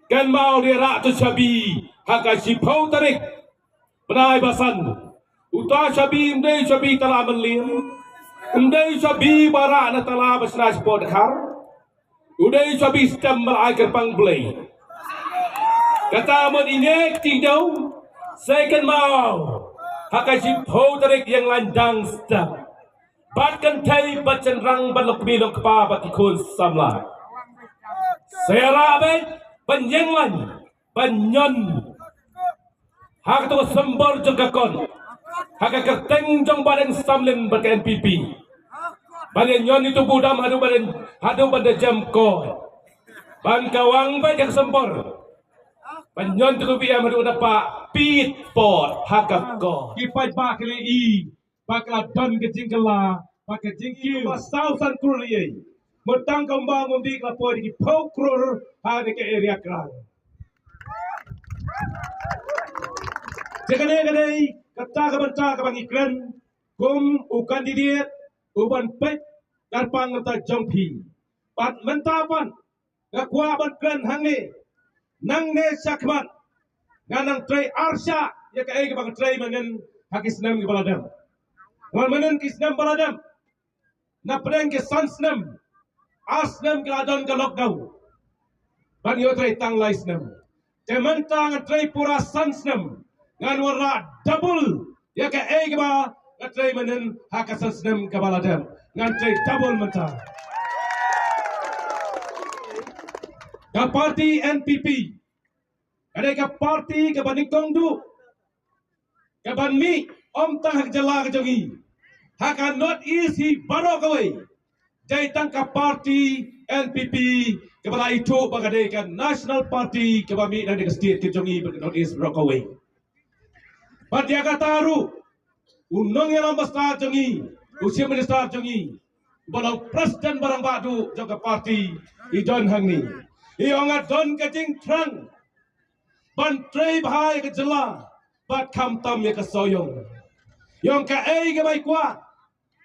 Kan mau dia rak tu syabi haka sipau tarik penai basan uta syabi mdei syabi tala menlim mdei syabi bara na tala basna sport khar udai syabi stem malai kerpang blai kata mon inek tidau second mau haka sipau tarik yang landang stem batkan thai bacan rang balok milok pa batikun samla saya rabe penyengan penyon hak tu sembor juga kon hak kerteng jong badan samlen ber NPP badan nyon itu budam hadu badan jam kon ban kawang baik yang sembor penyon tu biar hadu dapat pit pot hak ko kipai bak le i bakla don kecingkela bak kecingki Southern Korea Mutang kembang mundi kelapor di pokrur ada ke area kerang. Sekali kata kebentar ke Iklan, kum ukan didiet, uban pek karpang kata jompi. Pat mentapan, kakwa ban hangi, nang ne sakman, nganang tray arsya ya ke ege bang tray mangen hakisnam ke baladam. Mangen kisnam baladam, na pedeng ke sansnam. Asnam keladon ke lockdown. Ban yo tray tang laisnam. Tementang tray pura sansnam. Ngan warna double. Ya ke egba tray menen haka sansnam ke baladam. Ngan tray double mentang. Ka parti NPP. Ada ka parti ke banikong du. Ke ban mi om tang hak jela ke jongi. Haka not easy baro kawai. Jai tangka parti NPP kepada itu bagadaikan National Party kebami dan dekat state kejongi berkenaan is Rockaway. Parti Akataru unong yang lambas jongi usia minister jongi balau presiden barang badu jaga parti ijon hangni. Iongat don kecing trang bantrai bahai ke jela bat kamtam ya kesoyong. Yong ka ke baik kuat.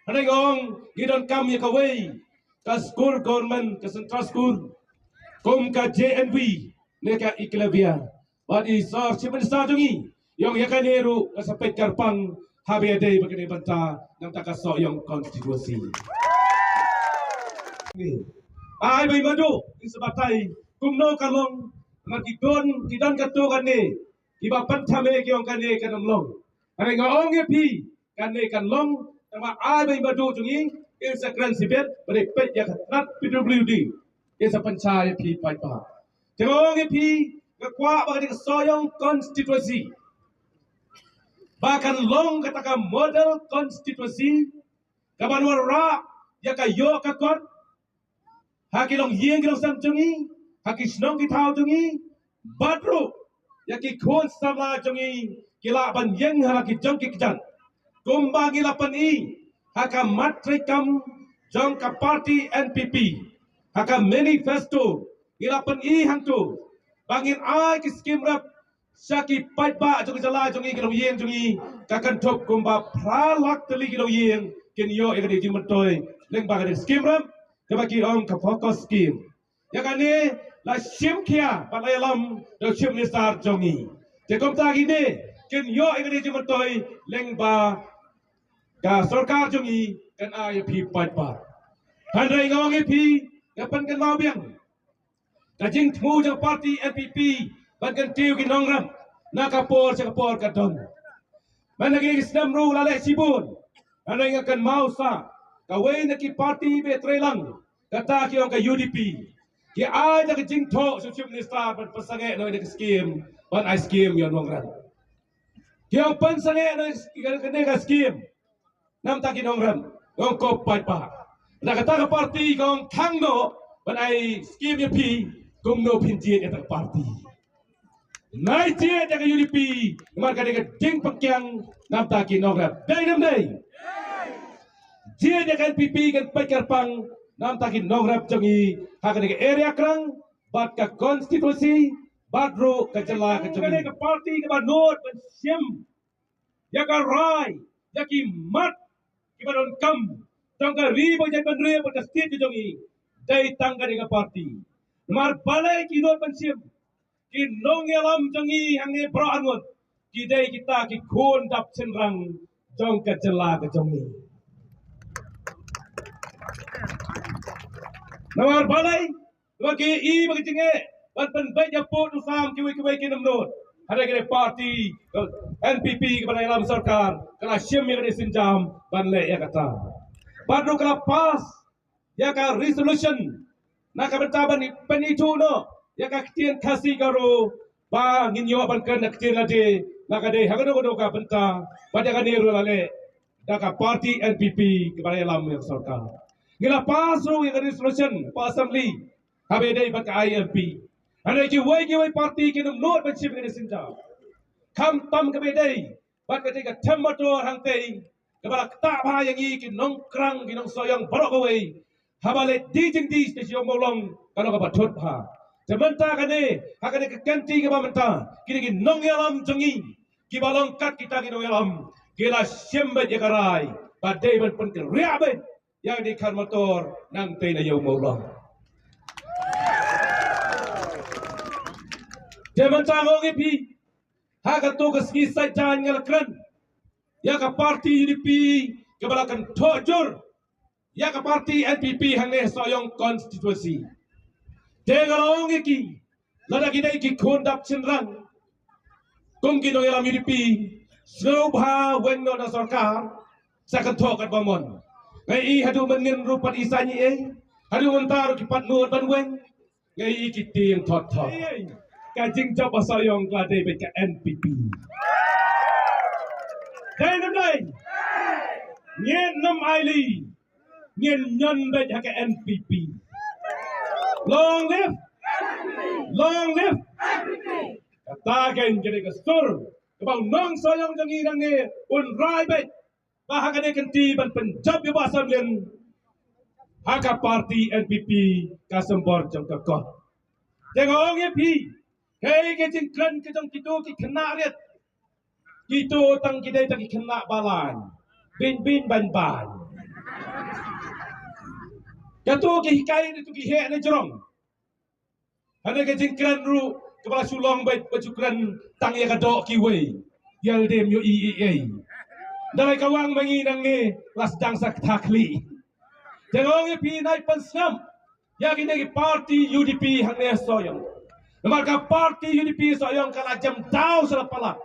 Ada yang gidon kami kawai ke school government ke central school kom ke JNB neka iklabia badi sar simensa jongi yang yakaneru ke sampai karpang habede begini banta nang takaso yang konstitusi ai bai madu sebatai kumno kalong ngakidon kidan katu kane iba pantame kiong kane kanamlong ada ngong epi kane kanlong sama ai badu jungi Instagram sibet pada pet yang rat PWD isa pencahaya pi paipa tengong pi kekuat bagi kesoyong konstitusi bahkan long katakan model konstitusi kapan warra ya kayo kakot hakilong yeng kilong sam jungi hakisnong kitau jungi badru ya ki khon sama jungi kila ban yeng halaki jong kijan kumbagi lapan i haka matrikam jong ka parti NPP haka manifesto ilapan i hangtu bangin ai ki skim rap syaki paitba jong jala jong i kilo yeng jong i kakan top kumba pralak teli kilo yeng kin yo egadi jimentoy leng bagade skim rap kabaki om ka fokus skim yakane la shim kia palayalam do shim nisar jong i tekom tagine kin yo egadi jimentoy leng ba ka sarkar jongi kan IP patpa handai ngong IP kapan kan mau biang kajing tmu jang parti NPP ban kan tiu ki nongram nakapor sakapor kadon managi islam ru lale sibun handai ngakan mau sa kawai naki parti be trelang kata ki ong ka UDP ki ai jak jing tho suci minister ban pasange no nek skim ban ai skim yon nongran ki ong pansange no ka skim nam taki nongram ngong ko paipa na kata ka parti ngong thangno ban ai skim ye pi kumno pinjie ya tak parti nai tie ya ka UDP mar ka de ding pakyang nam taki nongram dai nam dai tie ya kan PP kan pakarpang nam taki nongram jongi ha ka de area krang bat ka konstitusi badro ka jala ka jongi ka parti ka banot ban sim ya ka rai ya ki mat Ibaron kam tangka ribo jangan ribo pada state jongi day tangga dengan parti. Mar balai kino pensim, kinong yalam jangi hangi berangun, kidai kita ki kun dap cenrang jong kecela kejongi. Namar balai, bagi i bagi cengi, ban penbaik japut usam kiwi kinamnut. Ada kena parti NPP kepada dalam sarkar, kena syem yang disinjam banle ya kata. Baru kena pas, ya ka resolution, nak bentaban penitu no, ya ka ketian kasih karo, ba nginyo ban kena ketian lade, nak ada hagano kono ka benta, pada kan ni rulale, dah ka parti NPP kepada dalam sarkar. Ngila pas ru yang resolution, pas assembly, habis ban ka IMP. Anda kiwai parti kinum not bencip dengan sinjam. Kam tam kebedai, bat ketika tembator hangtei, kepala tak bah yang i kinong krang kinong soyong barok kawai, habale dijeng di stasiun molong kalau kapat thot bah. Sementara kene, hakane kekenti keba menta, kini kinong yalam jengi, kibalong kat kita kinong yalam, kila syembet yakarai, badai ban pun keriabet, yang di kan motor nangtei na yaw molong. Jangan tanggung ipi, hak tu keski saja ngelakran, ya ke parti UDP kebalakan tojur, ya ke parti NPP hangnya soyong konstitusi. Jangan orang iki, lada kita iki kondap cenderang, kongki dong dalam UDP, sebha wenno na sarkar, sakan tokat bamon. Ngai hadu menin rupat isanya hadu mentar kipat nuat banwen, ngai iki tiang tot. Kajing job asayong kelade beka NPP. Day namday, nyen nam aili, nyen nyon beka NPP. Long live, long live. Katakan jadi kesur, kebang nong sayong jangi nange unrai bet, bahagane kenti ban penjab yo basam len, haka parti NPP kasembor jong kekot. Tengok NPP. Hei kecing kran kecing kita kena riat, kita tang kita tang kena balan, bin ban. Jatuh hikai itu hek na jorong. Ada kecing kran ru kepala sulong baik baju kran tang ya kadok kiwei, yang dem yo IEA. Dalai kawang menginang ni las dang sak takli. Jangan ngi naik pensam, ya kini parti UDP hang ne soyong. Maka parti UDP soyong kala jam tahu selapala.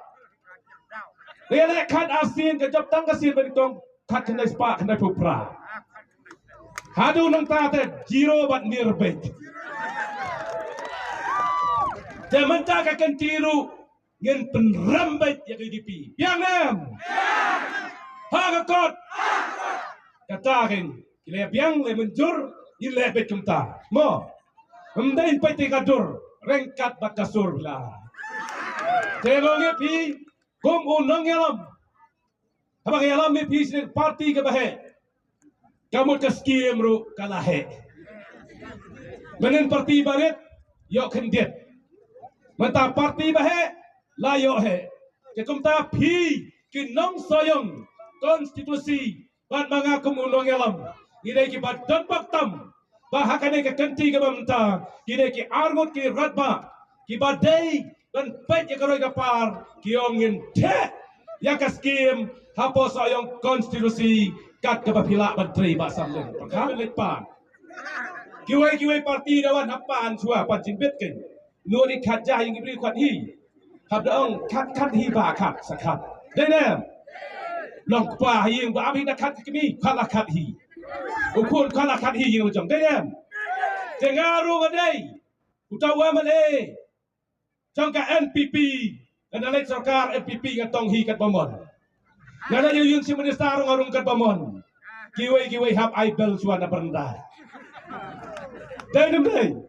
Lelek kat asin ke jam tang asin beritong kat kena spa kena pupra. Hadu nang tate jiro bat nirbet. Jangan tak akan tiru ngin penrambet ya UDP. Yang nem. Hagakot. Katakan kile biang le menjur ile bet kumta. Mo. Mendai pati kadur. Rengkat bakasur lah. Tengoknya pi, kum unang yalam. Habang yalam ni pi sini parti ke bahe. Kamu keskim ru kalahe. Menen parti baret, yok kendet. Mata parti bahe, la yok he. Kekum ta pi, kinong soyong konstitusi ban mangakum unang yalam. Ini kibat dan baktam. Bahakane ke kenti ke bamta, kini ki argut ki radba, ki badai dan pet ya karoi kapar, ki ongin te, ya kaskim hapos ayong konstitusi kat ke bapila menteri basam len, pakam lepan. Kiwai parti dawan hapan sua pancin betken, nuri katja yang diberi kat hi, habdaong kat hi ba kat sakat, denem, long pa hi yang baabi na kat kami, kalah kat hi. Ukun kalah kat hi yang macam dem. Dengaru ngadai. Utawa male. Jangka NPP dan alek sarkar NPP ngatong hi kat pamon. Nana yung si minister ngarung kat pamon. Kiwai hap aibel suana berendah. Dem dai.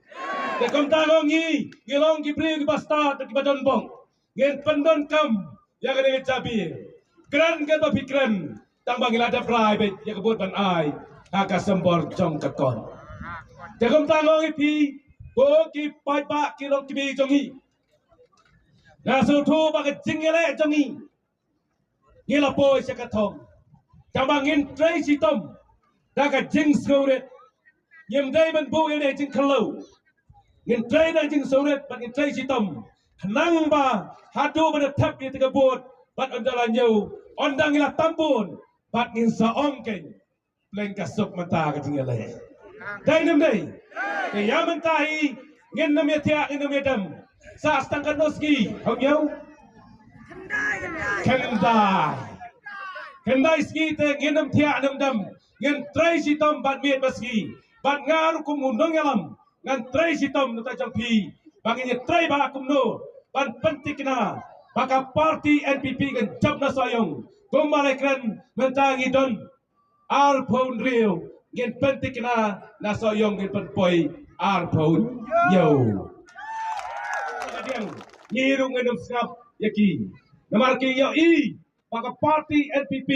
Dekom tangong ngilong gibri basta tak badon bong. Ngen pendon kam yang ada cabi. Kran ke bapikran tang bangil ada private yang kebut ban ai. Haka sembor jong kekon. Jakom tangong ipi, ko ki pai pa kilong kibi jongi. Nasu tu baga jingele jongi. Ngila poi sekatong. Tambangin tray sitom. Daga jing skuret. nhầm đây bên bố yêu đề chừng khăn lâu nghiên trai đang chừng sâu rệt bạn nghiên trai si tâm năng ba hạt đô bên thấp như thế bột bạn ôn là nhiều ôn đang là tam bồn bạn nghiên sa ong kênh lên cả sốc mà ta cái chừng lệ đây năm đây cái nhà mình ta hi nghiên năm thia nghiên năm đầm sa stang kan noski không nhau kendai ski te nghiên năm thia năm đầm nghiên trai si tâm bạn miệt baski bạn ngar kum undong yalam ngan trai si tâm nó ta trong phi bạn nghiên trai ba kum no bạn penting na maka parti NPP kan jab na sayong kumalekran mentangi don arpon rio nghiên penting na sayong nghiên penpoi arpon yo nyirung ngendom skap yaki namarki yo I maka parti NPP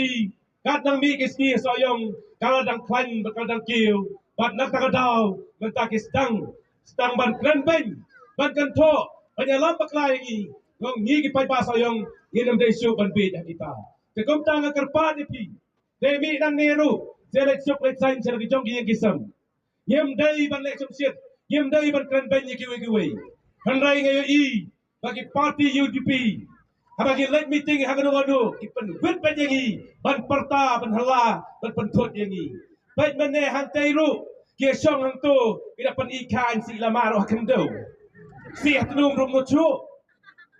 kadang mi kiski sayong kadang klan kadang kiu bat nak takadau mentakis stang ban kran ben ban kan tho penyalam baklai ngi ngong ngi ki pai ba sayong ngendom desu ban be kita ke kom tang kerpa ni pi demi dan neru selek suk lek sain sel ki jong ki kisam nyem dai ban lek sum siet nyem dai ban kran ben ki we hanrai ngayo I bagi parti UDP habagi lek meeting hagano ki pen wit ban yangi ban parta ban hala ban pentot yangi bai mane hang tairu ki song hang to ida pan I kan si lamaro hakendo si atnum rum no chu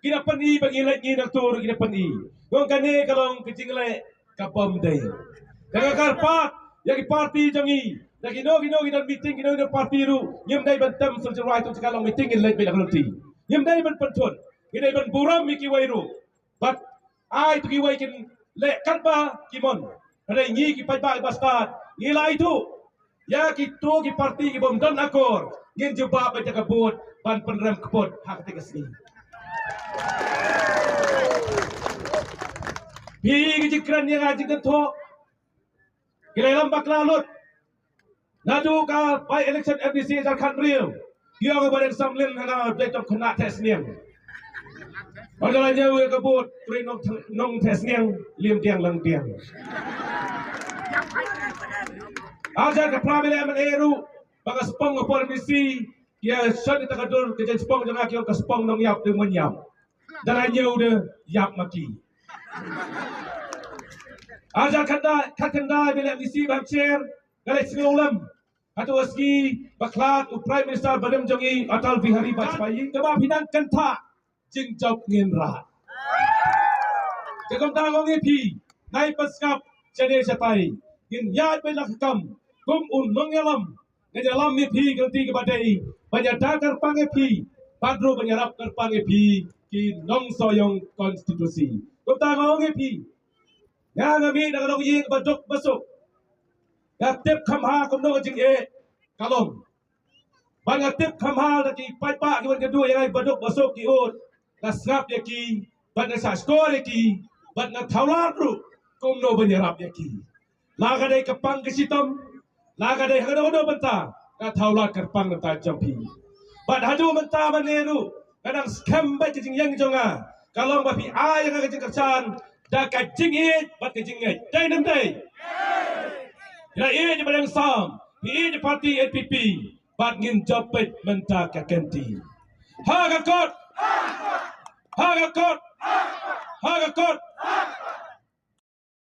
kita pani bagi lagi nak tur kita pani gong kane kalong kecingale kapam dai daga karpat yagi parti jangi lagi no kita meeting kita parti ru nyem dai bantam sejerai tu sekalong meeting in lek bedak nanti nyem dai ban pentot kita ban buram miki wairu but ai tu ki wai kin lek karba kimon ada ngi ki pai ba bastat ngila itu ya ki tu ki parti ki bom dan akor ngin juba baca kabut ban penrem kepot hak tegasni Pi jikran yang aji kento kira lambak lalut nadu ka by election FDC Jharkhand real dia ke badan samlin hana betok kena tes niang padahal we kebut pri nong tes niang lim tiang lang tiang ajar ke pramile men eru baka spong opor misi dia sadi takadur ke spong jangan kio ke spong nong yap dengan yap dan hanya udah yap maki ajar kanda bila misi bangcer galek singolam atau aski baklat Prime Minister Badam Jongi Atal Bihari Vajpayee keba pinang kanta jing job ngenra kekom tangong epi nai paskap jade jatai in yad belakam kum mengelam ngejalam epi ganti kebadai banyak dakar pangepi padro banyarap kerpangepi ki nong soyong konstitusi kum tangong epi yang kami dah kalau ying baduk masuk tip kamha kumno jing kalong banyak tip kamha lagi pai pa ki kedua yang baduk masuk ki ut nasrap yaki banyak sa skor yaki banyak thaular ru kumno banyarap yaki laga dai kapang kesitom laga dai hado benta ka thaular kapang benta jampi bad hadu benta maneru kadang scam bai jing yang jonga kalong bapi ai yang ka jing kersan da ka jing bat ka jing dai nam dai ya je badang sam je parti NPP bat ngin jopet menta ka kenti ha ka kot